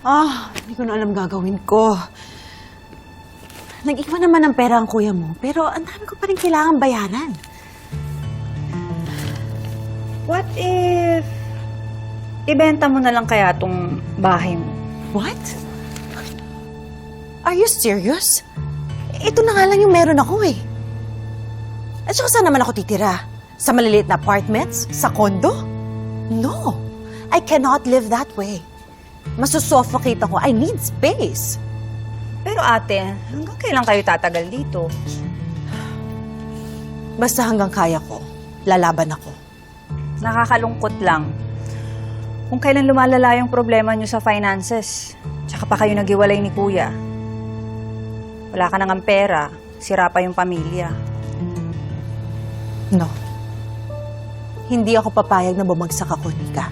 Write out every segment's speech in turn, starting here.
Hindi ko na alam gagawin ko. Nag-iwan naman ng pera ang kuya mo, pero ang dami ko pa rin kailangan bayaran. What if ibenta mo na lang kaya tong bahay mo? What? Are you serious? Ito na nga lang yung meron ako eh. At saka saan naman ako titira? Sa maliliit na apartments? Sa condo? No. I cannot live that way. Masusuffocate ako. I need space. Pero ate, hanggang kailan kayo tatagal dito? Basta hanggang kaya ko, lalaban ako. Nakakalungkot lang. Kung kailan lumalala yung problema nyo sa finances, tsaka pa kayo naghiwalay ni kuya. Wala ka nang pera, sira pa yung pamilya. No. Hindi ako papayag na bumagsak ako, Nika.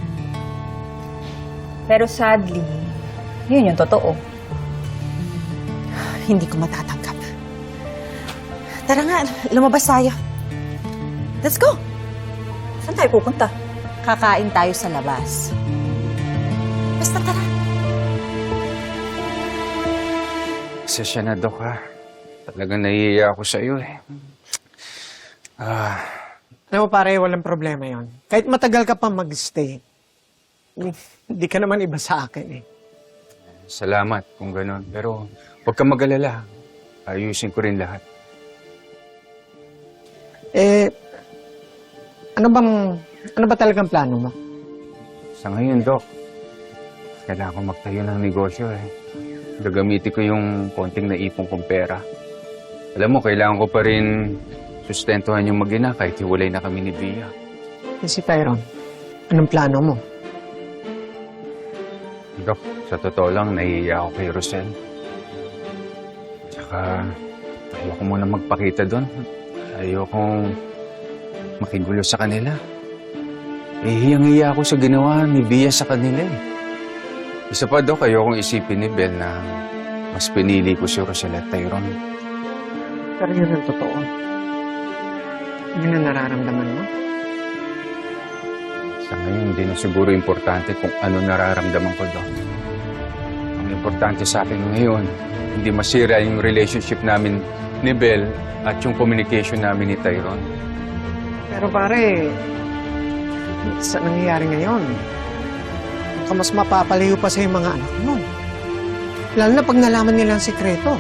Pero sadly, yun yung totoo. Hindi ko matatanggap. Tara nga, lumabas tayo. Let's go! Saan tayo pupunta? Kakain tayo sa labas. Basta tara. Pasensya na, Dok, ha? Talagang nahihiya ako sa iyo, eh. Alam mo pare, walang problema yon. Kahit matagal ka pa mag-stay, hindi ka naman iba sa akin eh. Salamat kung gano'n. Pero huwag kang mag-alala. Ayusin ko rin lahat. Ano ba talagang plano mo? Sa ngayon, Dok, kailangan ko magtayo ng negosyo, eh. Gagamitin ko yung konting naipon kong pera. Alam mo, kailangan ko pa rin sustentuhan yung mag-ina kahit hiwalay na kami ni Bia. Si Tyron, anong plano mo? Dok, sa totoo lang, nahihiya ako kay Rosel. Tsaka, ayoko muna magpakita doon. Ayokong makigulo sa kanila. Hiyang-hiya ako sa ginawa ni Bia sa kanila, eh. Isa pa, Dok, ayokong isipin ni Bel na mas pinili ko si Rosel at Tyron. Pero yun ang totoo. Yun ang nararamdaman mo? Sa ngayon, hindi na siguro importante kung ano nararamdaman ko, Dok. Ang importante sa akin ngayon, hindi masira yung relationship namin ni Bel at yung communication namin ni Tyron. Pero pare, sa nangyayari ngayon, baka mas mapapalayo pa sa mga anak mo. Lalo na pag nalaman nila ang sikreto.